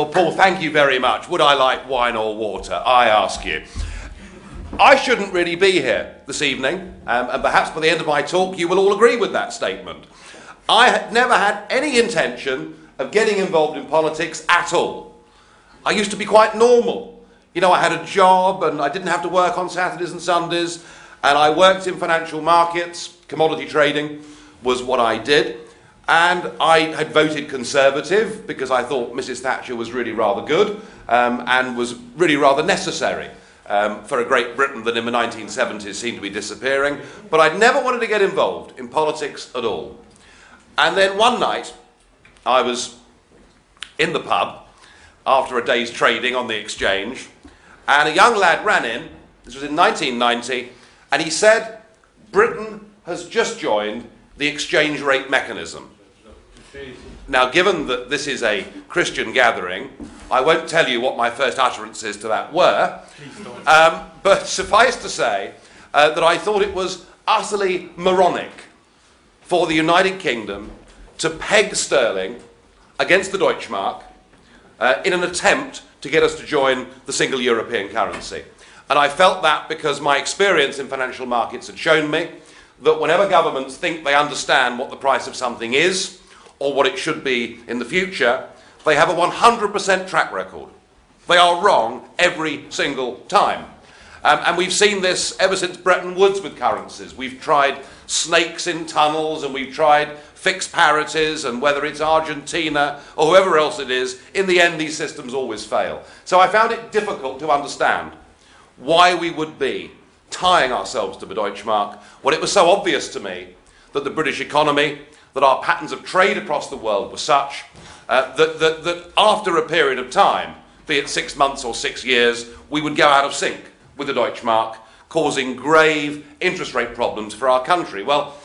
Well, Paul, thank you very much. Would I like wine or water? I ask you. I shouldn't really be here this evening, and perhaps by the end of my talk you will all agree with that statement. I had never had any intention of getting involved in politics at all. I used to be quite normal. You know, I had a job and I didn't have to work on Saturdays and Sundays, and I worked in financial markets. Commodity trading was what I did. And I had voted Conservative because I thought Mrs. Thatcher was really rather good and was really rather necessary for a Great Britain that in the 1970s seemed to be disappearing. But I'd never wanted to get involved in politics at all. And then one night, I was in the pub after a day's trading on the exchange, and a young lad ran in, this was in 1990, and he said, Britain has just joined the exchange rate mechanism. Now, given that this is a Christian gathering, I won't tell you what my first utterances to that were, but suffice to say that I thought it was utterly moronic for the United Kingdom to peg sterling against the Deutschmark in an attempt to get us to join the single European currency. And I felt that because my experience in financial markets had shown me that whenever governments think they understand what the price of something is, or what it should be in the future, they have a 100% track record. They are wrong every single time. And we've seen this ever since Bretton Woods with currencies. We've tried snakes in tunnels, and we've tried fixed parities, and whether it's Argentina or whoever else it is, in the end these systems always fail. So I found it difficult to understand why we would be tying ourselves to the Deutschmark when it was so obvious to me that the British economy, that our patterns of trade across the world were such that after a period of time, be it 6 months or 6 years, we would go out of sync with the Deutschmark, causing grave interest rate problems for our country. Well,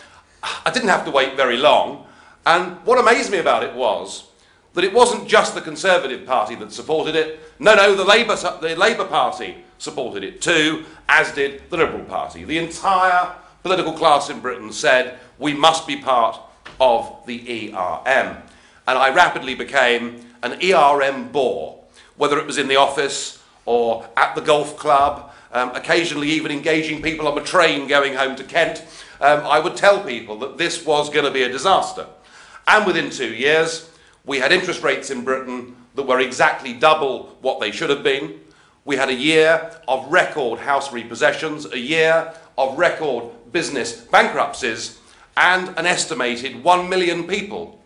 I didn't have to wait very long, and what amazed me about it was that it wasn't just the Conservative Party that supported it. No, the Labour Party supported it too, as did the Liberal Party. The entire political class in Britain said we must be part of the ERM. And I rapidly became an ERM bore, whether it was in the office or at the golf club, occasionally even engaging people on the train going home to Kent. I would tell people that this was going to be a disaster. And within 2 years, we had interest rates in Britain that were exactly double what they should have been. We had a year of record house repossessions, a year of record business bankruptcies, and an estimated 1 million people,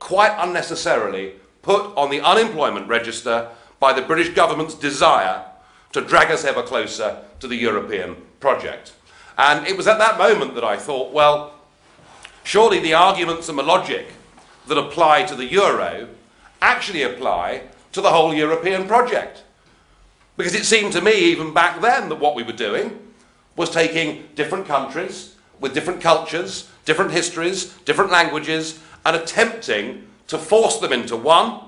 quite unnecessarily, put on the unemployment register by the British government's desire to drag us ever closer to the European project. And it was at that moment that I thought, well, surely the arguments and the logic that apply to the euro actually apply to the whole European project. Because it seemed to me, even back then, that what we were doing was taking different countries with different cultures, different histories, different languages, and attempting to force them into one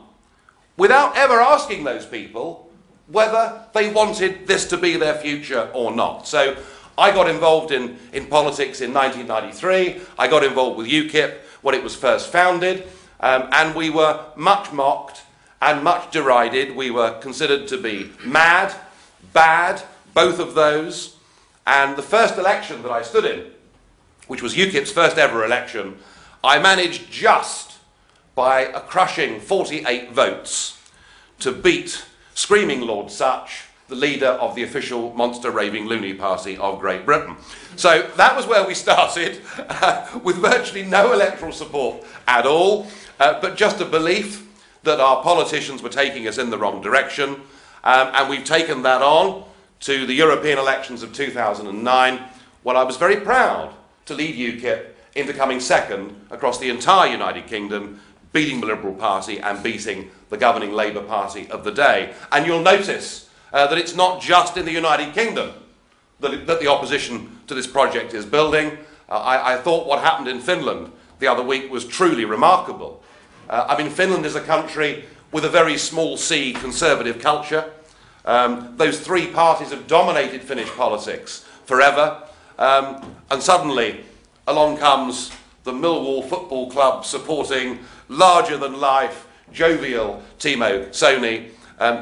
without ever asking those people whether they wanted this to be their future or not. So I got involved in politics in 1993. I got involved with UKIP when it was first founded, and we were much mocked and much derided. We were considered to be mad, bad, both of those. And the first election that I stood in, which was UKIP's first ever election, I managed just by a crushing 48 votes to beat Screaming Lord Sutch, the leader of the official monster raving loony party of Great Britain. So that was where we started, with virtually no electoral support at all, but just a belief that our politicians were taking us in the wrong direction, and we've taken that on to the European elections of 2009, when I was very proud to lead UKIP into coming second across the entire United Kingdom, beating the Liberal Party and beating the governing Labour Party of the day. And you'll notice that it's not just in the United Kingdom that the opposition to this project is building. I thought what happened in Finland the other week was truly remarkable. I mean, Finland is a country with a very small c conservative culture. Those three parties have dominated Finnish politics forever. And suddenly, along comes the Millwall Football Club supporting larger-than-life jovial Timo Soini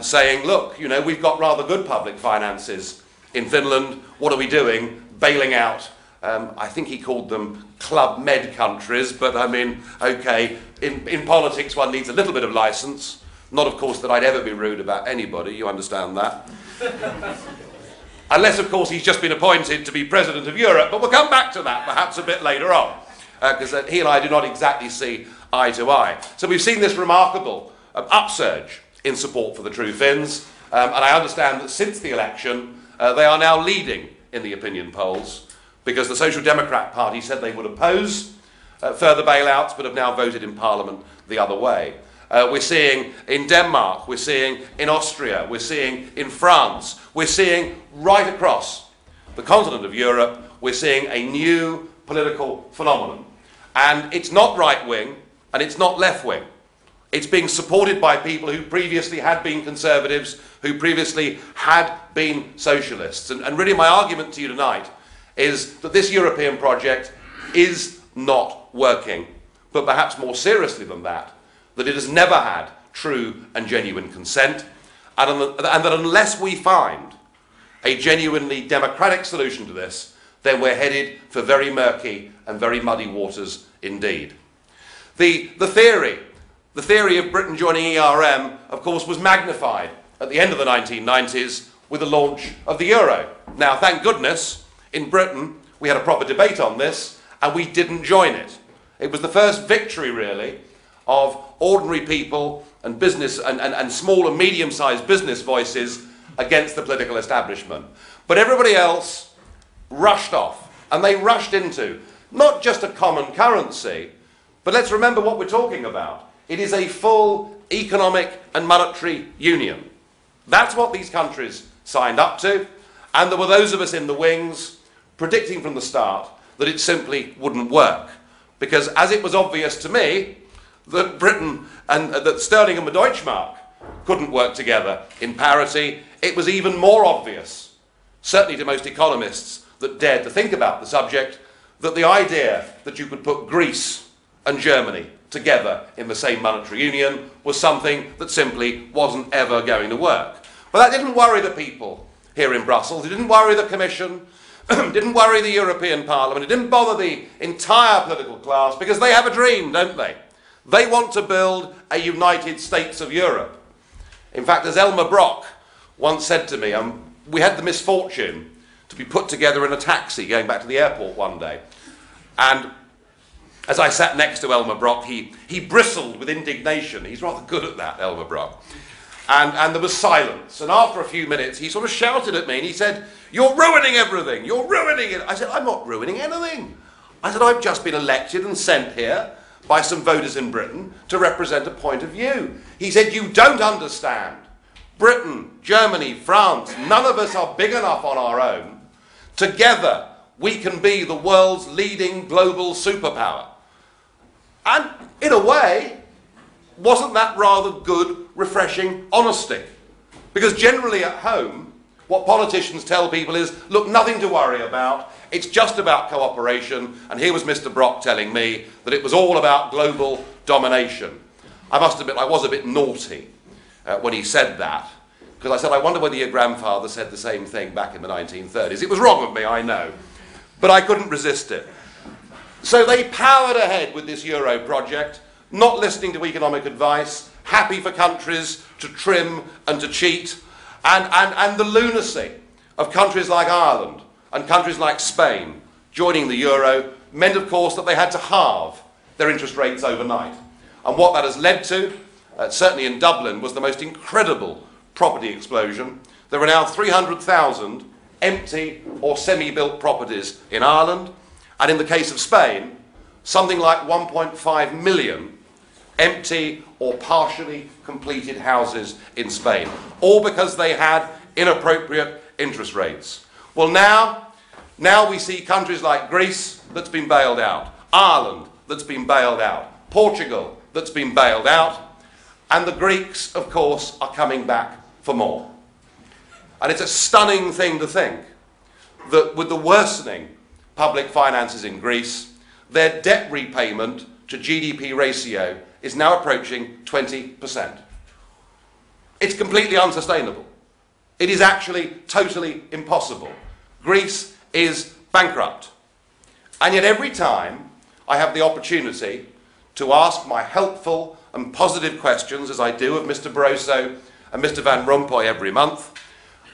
saying, look, you know, we've got rather good public finances in Finland. What are we doing? Bailing out, I think he called them Club Med countries, but I mean, okay, in politics one needs a little bit of license. Not, of course, that I'd ever be rude about anybody, you understand that. Unless, of course, he's just been appointed to be President of Europe, but we'll come back to that perhaps a bit later on, because he and I do not exactly see eye to eye. So we've seen this remarkable upsurge in support for the True Finns, and I understand that since the election, they are now leading in the opinion polls, because the Social Democrat Party said they would oppose further bailouts, but have now voted in Parliament the other way. We're seeing in Denmark, we're seeing in Austria, we're seeing in France, we're seeing right across the continent of Europe, we're seeing a new political phenomenon. And it's not right-wing and it's not left-wing. It's being supported by people who previously had been conservatives, who previously had been socialists. And really my argument to you tonight is that this European project is not working, but perhaps more seriously than that, that it has never had true and genuine consent, and that unless we find a genuinely democratic solution to this, then we're headed for very murky and very muddy waters indeed. The theory of Britain joining ERM, of course, was magnified at the end of the 1990s with the launch of the euro. Now, thank goodness, in Britain, we had a proper debate on this, and we didn't join it. It was the first victory, really, of ordinary people and business and small and medium-sized business voices against the political establishment. But everybody else rushed off, and they rushed into not just a common currency, but let's remember what we're talking about. It is a full economic and monetary union. That's what these countries signed up to, and there were those of us in the wings predicting from the start that it simply wouldn't work. Because as it was obvious to me that Britain and that sterling and the Deutschmark couldn't work together in parity, it was even more obvious, certainly to most economists that dared to think about the subject, that the idea that you could put Greece and Germany together in the same monetary union was something that simply wasn't ever going to work. But that didn't worry the people here in Brussels, it didn't worry the Commission, it didn't worry the European Parliament, it didn't bother the entire political class, because they have a dream, don't they? They want to build a United States of Europe. In fact, as Elmar Brok once said to me, we had the misfortune to be put together in a taxi going back to the airport one day. And as I sat next to Elmar Brok, he bristled with indignation. He's rather good at that, Elmar Brok. And there was silence. And after a few minutes, he sort of shouted at me and he said, "You're ruining everything. You're ruining it." I said, "I'm not ruining anything." I said, "I've just been elected and sent here by some voters in Britain to represent a point of view." He said, "You don't understand. Britain, Germany, France, none of us are big enough on our own. Together, we can be the world's leading global superpower." And in a way, wasn't that rather good, refreshing honesty? Because generally at home, what politicians tell people is, look, nothing to worry about, it's just about cooperation, and here was Mr. Brok telling me that it was all about global domination. I must admit, I was a bit naughty when he said that, because I said, I wonder whether your grandfather said the same thing back in the 1930s. It was wrong of me, I know, but I couldn't resist it. So they powered ahead with this Euro project, not listening to economic advice, happy for countries to trim and to cheat, and the lunacy of countries like Ireland and countries like Spain joining the euro meant, of course, that they had to halve their interest rates overnight. And what that has led to, certainly in Dublin, was the most incredible property explosion. There are now 300,000 empty or semi-built properties in Ireland, and in the case of Spain, something like 1.5 million empty or partially completed houses in Spain, all because they had inappropriate interest rates. Well, now we see countries like Greece that's been bailed out, Ireland that's been bailed out, Portugal that's been bailed out, and the Greeks, of course, are coming back for more. And it's a stunning thing to think that with the worsening public finances in Greece, their debt repayment to GDP ratio is now approaching 20%. It's completely unsustainable. It is actually totally impossible. Greece is bankrupt. And yet every time I have the opportunity to ask my helpful and positive questions, as I do of Mr. Barroso and Mr. Van Rompuy every month,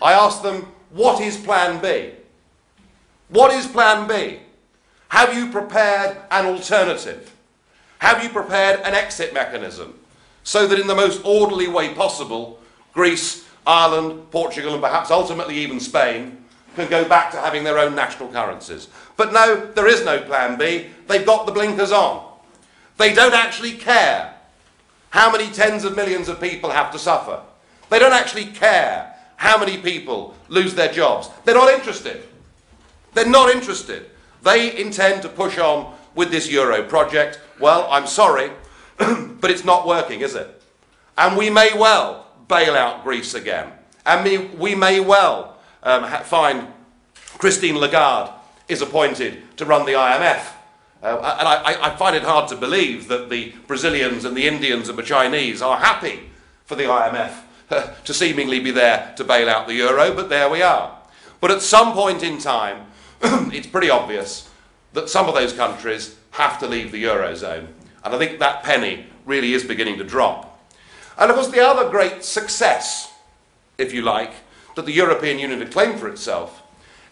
I ask them, what is Plan B? What is Plan B? Have you prepared an alternative? Have you prepared an exit mechanism so that in the most orderly way possible, Greece, Ireland, Portugal, and perhaps ultimately even Spain can go back to having their own national currencies? But no, there is no Plan B. They've got the blinkers on. They don't actually care how many tens of millions of people have to suffer. They don't actually care how many people lose their jobs. They're not interested. They're not interested. They intend to push on with this Euro project. Well, I'm sorry, but it's not working, is it? And we may well bail out Greece again. And we may well find Christine Lagarde is appointed to run the IMF. And I find it hard to believe that the Brazilians and the Indians and the Chinese are happy for the IMF to seemingly be there to bail out the euro, but there we are. But at some point in time, it's pretty obvious that some of those countries have to leave the eurozone. And I think that penny really is beginning to drop. And of course, the other great success, if you like, that the European Union had claimed for itself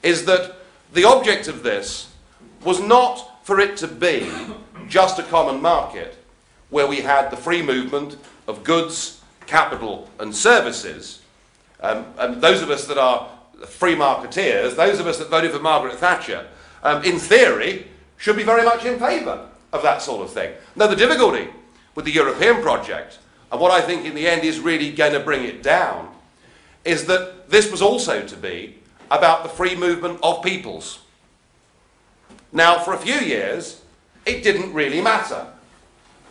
is that the object of this was not for it to be just a common market where we had the free movement of goods, capital and services. And those of us that are free marketeers, those of us that voted for Margaret Thatcher, in theory, should be very much in favour of that sort of thing. Now, the difficulty with the European project, and what I think in the end is really going to bring it down, is that this was also to be about the free movement of peoples. Now, for a few years, it didn't really matter,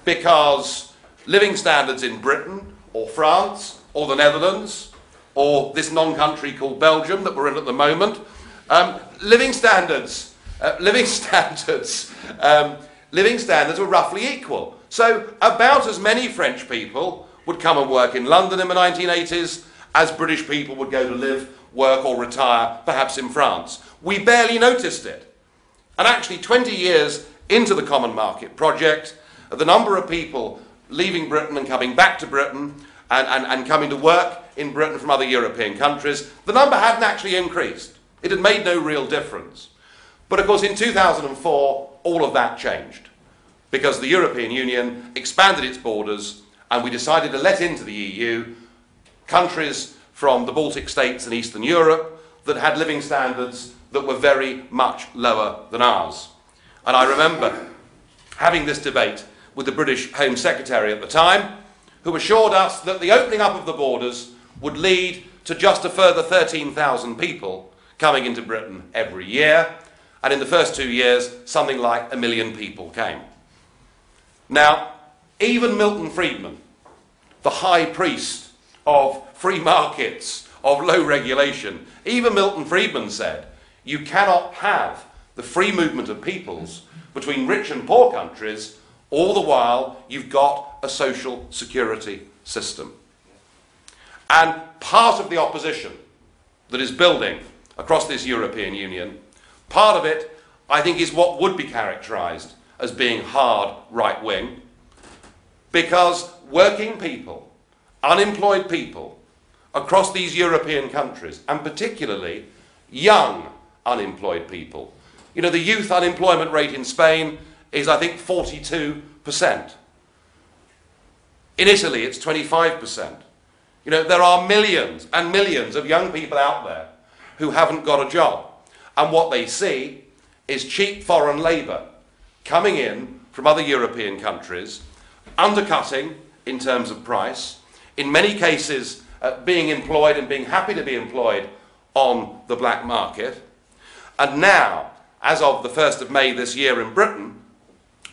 because living standards in Britain, or France, or the Netherlands, or this non-country called Belgium that we're in at the moment, living standards were roughly equal. So about as many French people would come and work in London in the 1980s as British people would go to live, work or retire, perhaps in France. We barely noticed it. And actually 20 years into the Common Market project, the number of people leaving Britain and coming back to Britain and coming to work in Britain from other European countries, the number hadn't actually increased. It had made no real difference. But of course in 2004, all of that changed, because the European Union expanded its borders and we decided to let into the EU countries from the Baltic states and Eastern Europe that had living standards that were very much lower than ours. And I remember having this debate with the British Home Secretary at the time, who assured us that the opening up of the borders would lead to just a further 13,000 people coming into Britain every year, and in the first 2 years, something like 1 million people came. Now, even Milton Friedman, the high priest of free markets, of low regulation, even Milton Friedman said, you cannot have the free movement of peoples between rich and poor countries, all the while you've got a social security system. And part of the opposition that is building across this European Union, part of it, I think, is what would be characterised as being hard right-wing, because working people, unemployed people, across these European countries, and particularly young unemployed people. You know, the youth unemployment rate in Spain is, I think, 42%. In Italy, it's 25%. You know, there are millions and millions of young people out there who haven't got a job. And what they see is cheap foreign labour coming in from other European countries, undercutting in terms of price, in many cases being employed and being happy to be employed on the black market. And now, as of the 1st of May this year in Britain,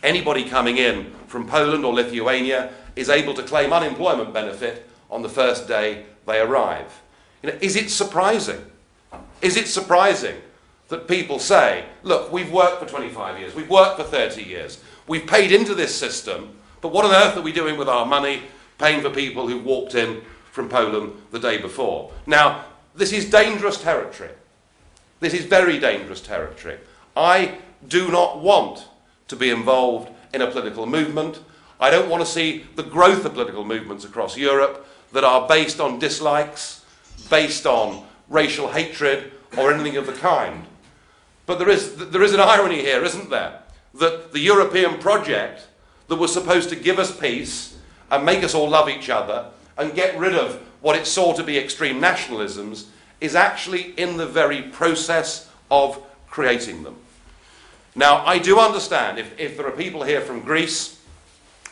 anybody coming in from Poland or Lithuania is able to claim unemployment benefit on the first day they arrive. You know, is it surprising? Is it surprising that people say, look, we've worked for 25 years, we've worked for 30 years, we've paid into this system, But what on earth are we doing with our money paying for people who walked in from Poland the day before? Now, this is dangerous territory. This is very dangerous territory. I do not want to be involved in a political movement. I don't want to see the growth of political movements across Europe that are based on dislikes, based on racial hatred, or anything of the kind. But there is an irony here, isn't there? That the European project that was supposed to give us peace and make us all love each other and get rid of what it saw to be extreme nationalisms is actually in the very process of creating them. Now, I do understand, if there are people here from Greece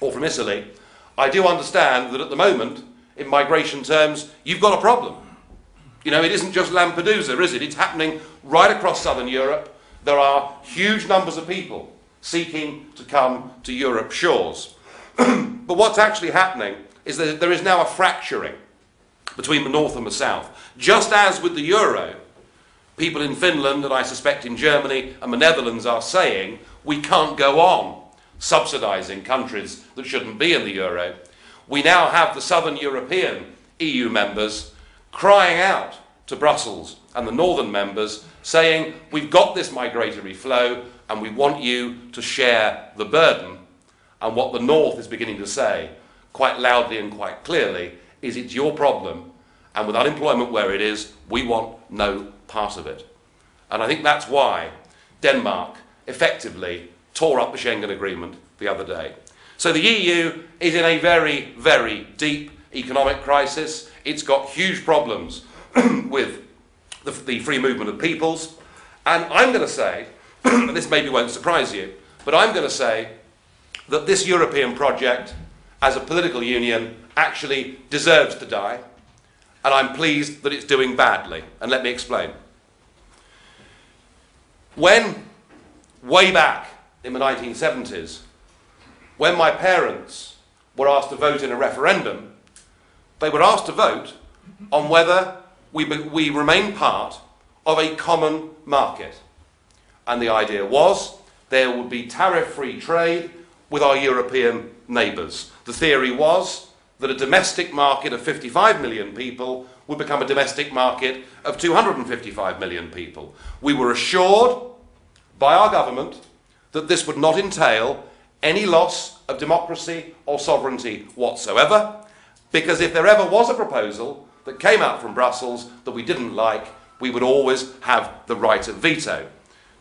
or from Italy, I do understand that at the moment, in migration terms, you've got a problem. You know, it isn't just Lampedusa, is it? It's happening right across southern Europe. There are huge numbers of people seeking to come to Europe's shores. But what's actually happening is that there is now a fracturing between the north and the south. Just as with the euro, people in Finland, and I suspect in Germany and the Netherlands, are saying we can't go on subsidising countries that shouldn't be in the euro. We now have the southern European EU members crying out to Brussels and the northern members saying we've got this migratory flow and we want you to share the burden. And what the north is beginning to say quite loudly and quite clearly is it's your problem, and with unemployment where it is, we want no part of it. And I think that's why Denmark effectively tore up the Schengen Agreement the other day. So the EU is in a very, very deep economic crisis. It's got huge problems with the free movement of peoples. And I'm going to say, and this maybe won't surprise you, but I'm going to say that this European project, as a political union, actually deserves to die. And I'm pleased that it's doing badly. And let me explain. When, way back in the 1970s, when my parents were asked to vote in a referendum, they were asked to vote on whether we remain part of a common market. And the idea was there would be tariff-free trade with our European neighbours. The theory was that a domestic market of 55 million people would become a domestic market of 255 million people. We were assured by our government that this would not entail any loss of democracy or sovereignty whatsoever, because if there ever was a proposal that came out from Brussels that we didn't like, we would always have the right of veto.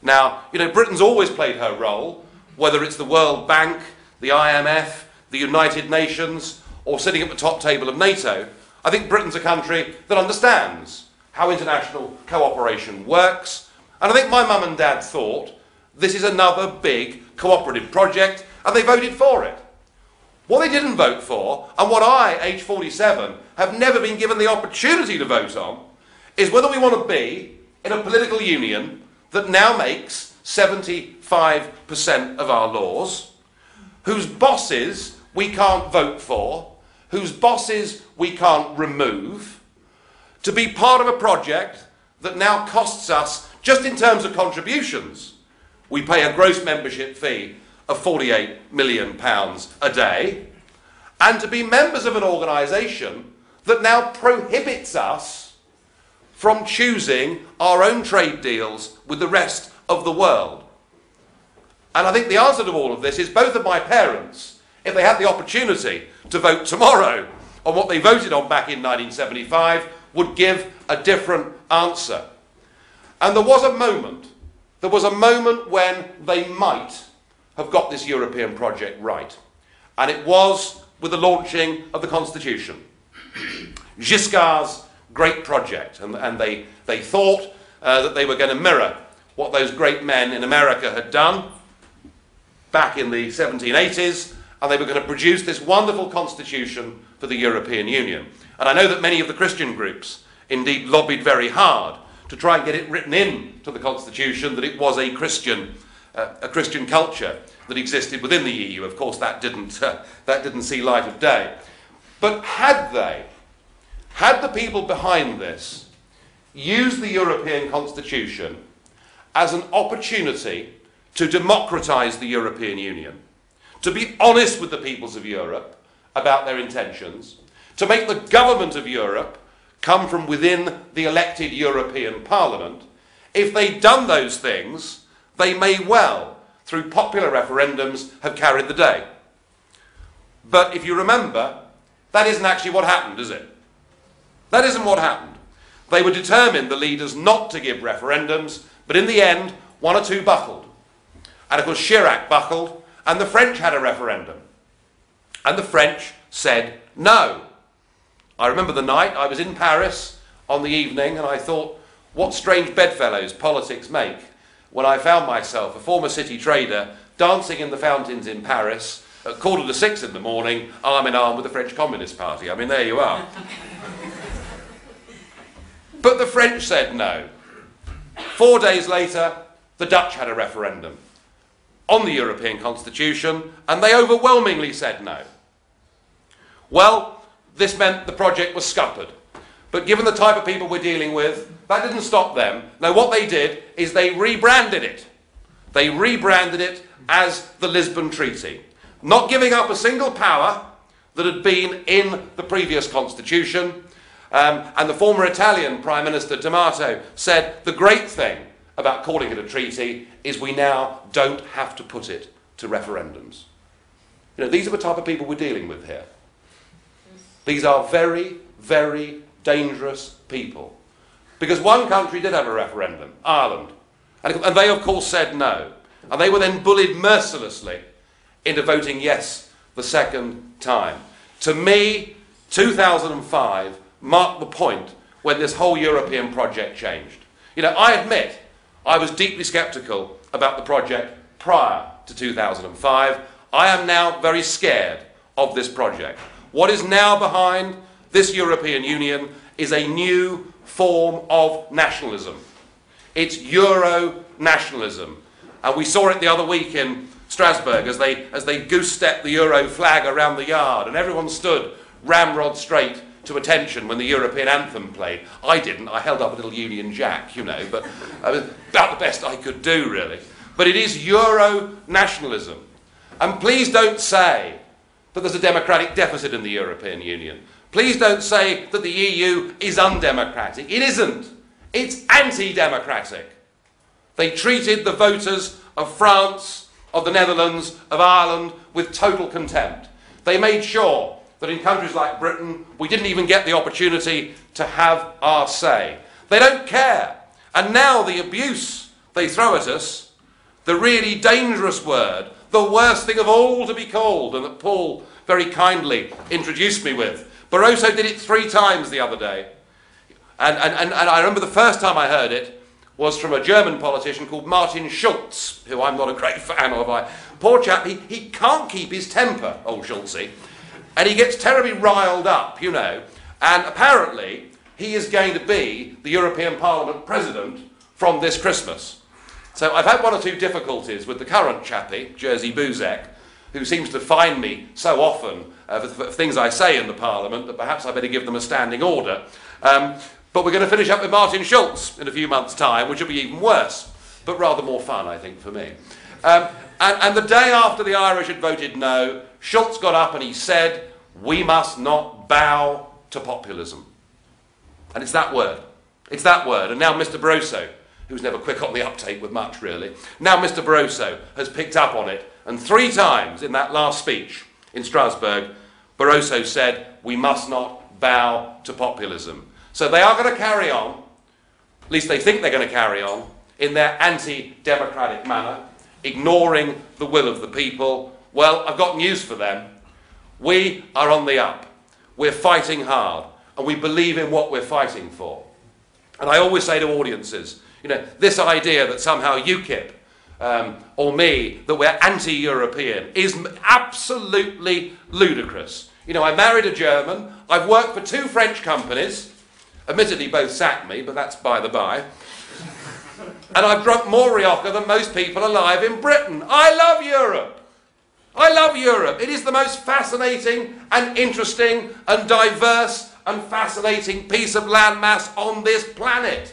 Now, you know, Britain's always played her role, whether it's the World Bank, the IMF, the United Nations, or sitting at the top table of NATO. I think Britain's a country that understands how international cooperation works, and I think my mum and dad thought this is another big cooperative project, and they voted for it. What they didn't vote for, and what I, age 47, have never been given the opportunity to vote on, is whether we want to be in a political union that now makes 75% of our laws, whose bosses we can't vote for, whose bosses we can't remove, to be part of a project that now costs us, just in terms of contributions, we pay a gross membership fee of £48 million a day, and to be members of an organisation that now prohibits us from choosing our own trade deals with the rest of the world. And I think the answer to all of this is both of my parents, if they had the opportunity to vote tomorrow on what they voted on back in 1975, would give a different answer. And there was a moment when they might have got this European project right. And it was with the launching of the Constitution. Giscard's great project. And they thought that they were going to mirror what those great men in America had done back in the 1780s, and they were going to produce this wonderful constitution for the European Union. And I know that many of the Christian groups indeed lobbied very hard to try and get it written in to the constitution that it was a Christian culture that existed within the EU. Of course, that didn't see light of day. But had the people behind this used the European Constitution as an opportunity to democratise the European Union, to be honest with the peoples of Europe about their intentions, to make the government of Europe come from within the elected European Parliament, if they'd done those things, they may well, through popular referendums, have carried the day. But if you remember, that isn't actually what happened, is it? That isn't what happened. They were determined, the leaders, not to give referendums, but in the end, one or two buckled. And of course Chirac buckled, and the French had a referendum. And the French said no. I remember the night I was in Paris on the evening, and I thought, what strange bedfellows politics make, when I found myself, a former city trader, dancing in the fountains in Paris at 5:45 in the morning, arm in arm with the French Communist Party. I mean, there you are. But the French said no. 4 days later, the Dutch had a referendum on the European Constitution, and they overwhelmingly said no. Well, this meant the project was scuppered. But given the type of people we're dealing with, that didn't stop them. No, what they did is they rebranded it. They rebranded it as the Lisbon Treaty, not giving up a single power that had been in the previous constitution. And the former Italian Prime Minister D'Amato said the great thing about calling it a treaty is we now don't have to put it to referendums. You know, these are the type of people we're dealing with here. These are very, very dangerous people. Because one country did have a referendum, Ireland. And they, of course, said no. And they were then bullied mercilessly into voting yes the second time. To me, 2005 marked the point when this whole European project changed. You know, I admit I was deeply sceptical about the project prior to 2005. I am now very scared of this project. What is now behind this European Union is a new form of nationalism. It's Euro-nationalism. And we saw it the other week in Strasbourg as they goose-stepped the Euro flag around the yard, and everyone stood ramrod straight to attention when the European anthem played. I didn't. I held up a little Union Jack, you know, but I was about the best I could do, really. But it is Euro-nationalism. And please don't say that there's a democratic deficit in the European Union. Please don't say that the EU is undemocratic. It isn't. It's anti-democratic. They treated the voters of France, of the Netherlands, of Ireland with total contempt. They made sure that in countries like Britain, we didn't even get the opportunity to have our say. They don't care. And now the abuse they throw at us, the really dangerous word, the worst thing of all to be called, and that Paul very kindly introduced me with. Barroso did it 3 times the other day. And I remember the first time I heard it was from a German politician called Martin Schulz, who I'm not a great fan of. Poor chap, he can't keep his temper, old Schulze. And he gets terribly riled up, you know. And apparently, he is going to be the European Parliament president from this Christmas. So I've had 1 or 2 difficulties with the current chappie, Jerzy Buzek, who seems to fine me so often for things I say in the Parliament that perhaps I better give them a standing order. But we're going to finish up with Martin Schulz in a few months' time, which will be even worse, but rather more fun, I think, for me. And the day after the Irish had voted no, Schulz got up and he said, we must not bow to populism. And it's that word. It's that word. And now Mr. Barroso, who's never quick on the uptake with much, really, now Mr. Barroso has picked up on it. And 3 times in that last speech in Strasbourg, Barroso said, we must not bow to populism. So they are going to carry on, at least they think they're going to carry on, in their anti-democratic manner, ignoring the will of the people. Well, I've got news for them. We are on the up. We're fighting hard, and we believe in what we're fighting for. And I always say to audiences, you know, this idea that somehow UKIP or me, that we're anti-European, is absolutely ludicrous. You know, I married a German, I've worked for 2 French companies, admittedly both sacked me, but that's by the by, and I've drunk more Rioja than most people alive in Britain. I love Europe. I love Europe. It is the most fascinating and interesting and diverse and fascinating piece of landmass on this planet.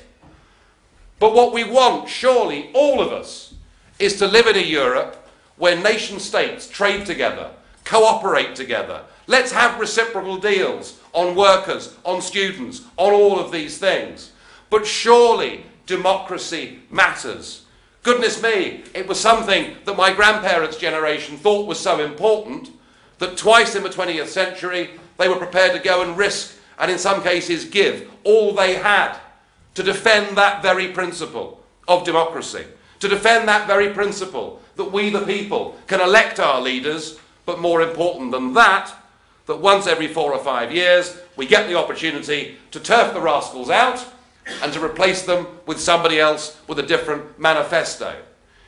But what we want, surely, all of us, is to live in a Europe where nation states trade together, cooperate together. Let's have reciprocal deals on workers, on students, on all of these things. But surely democracy matters. Goodness me, it was something that my grandparents' generation thought was so important that twice in the 20th century they were prepared to go and risk, and in some cases give, all they had to defend that very principle of democracy, to defend that very principle that we the people can elect our leaders, but more important than that, that once every 4 or 5 years we get the opportunity to turf the rascals out and to replace them with somebody else with a different manifesto.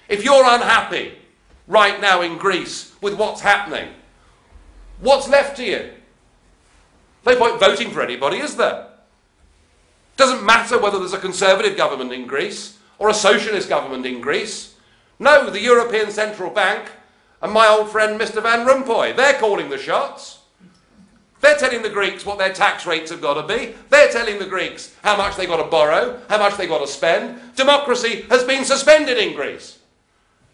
If you're unhappy right now in Greece with what's happening, what's left to you? No point voting for anybody, is there? Doesn't matter whether there's a conservative government in Greece or a socialist government in Greece. No, the European Central Bank and my old friend Mr. Van Rompuy, they're calling the shots. They're telling the Greeks what their tax rates have got to be. They're telling the Greeks how much they've got to borrow, how much they've got to spend. Democracy has been suspended in Greece.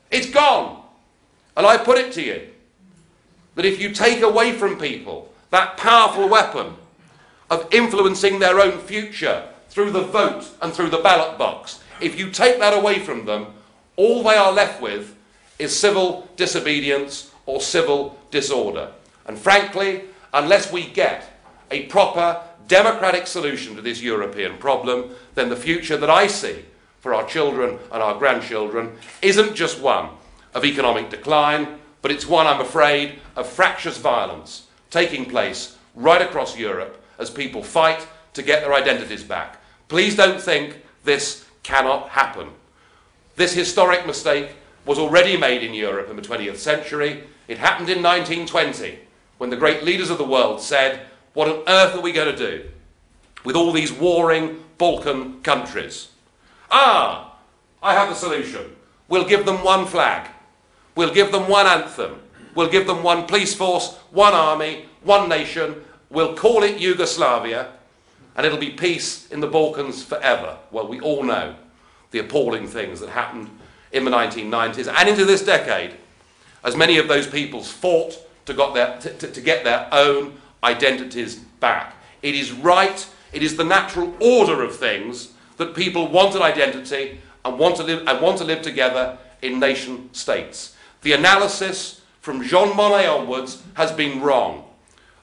It's gone. And I put it to you that if you take away from people that powerful weapon of influencing their own future through the vote and through the ballot box, if you take that away from them, all they are left with is civil disobedience or civil disorder. And frankly, unless we get a proper democratic solution to this European problem, then the future that I see for our children and our grandchildren isn't just one of economic decline, but it's one, I'm afraid, of fractious violence taking place right across Europe as people fight to get their identities back. Please don't think this cannot happen. This historic mistake was already made in Europe in the 20th century. It happened in 1920, when the great leaders of the world said, what on earth are we going to do with all these warring Balkan countries? I have the solution. We'll give them one flag. We'll give them one anthem. We'll give them one police force, one army, one nation. We'll call it Yugoslavia, and it'll be peace in the Balkans forever. Well, we all know the appalling things that happened in the 1990s and into this decade, as many of those peoples fought to get their own identities back. It is right, it is the natural order of things that people want an identity and want to live together in nation states. The analysis from Jean Monnet onwards has been wrong.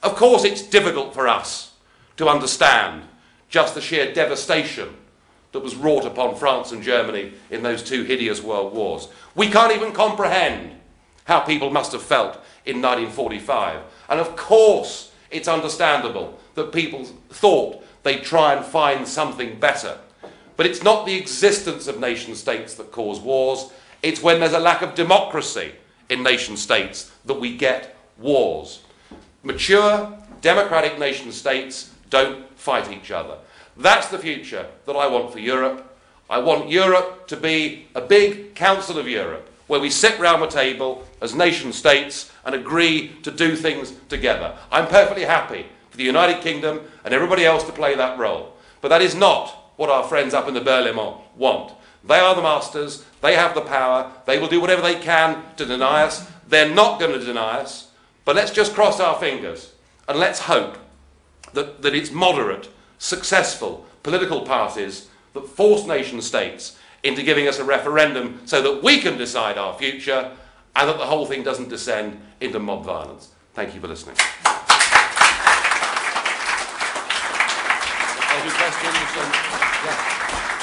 Of course, it's difficult for us to understand just the sheer devastation that was wrought upon France and Germany in those two hideous world wars. We can't even comprehend how people must have felt in 1945. And of course, it's understandable that people thought they'd try and find something better. But it's not the existence of nation states that cause wars. It's when there's a lack of democracy in nation states that we get wars. Mature, democratic nation states don't fight each other. That's the future that I want for Europe. I want Europe to be a big Council of Europe, where we sit round the table as nation states and agree to do things together. I'm perfectly happy for the United Kingdom and everybody else to play that role. But that is not what our friends up in the Berlaymont want. They are the masters, they have the power, they will do whatever they can to deny us. They're not going to deny us, but let's just cross our fingers and let's hope that it's moderate, successful political parties that force nation states into giving us a referendum so that we can decide our future and that the whole thing doesn't descend into mob violence. Thank you for listening. I'll do questions. Yeah.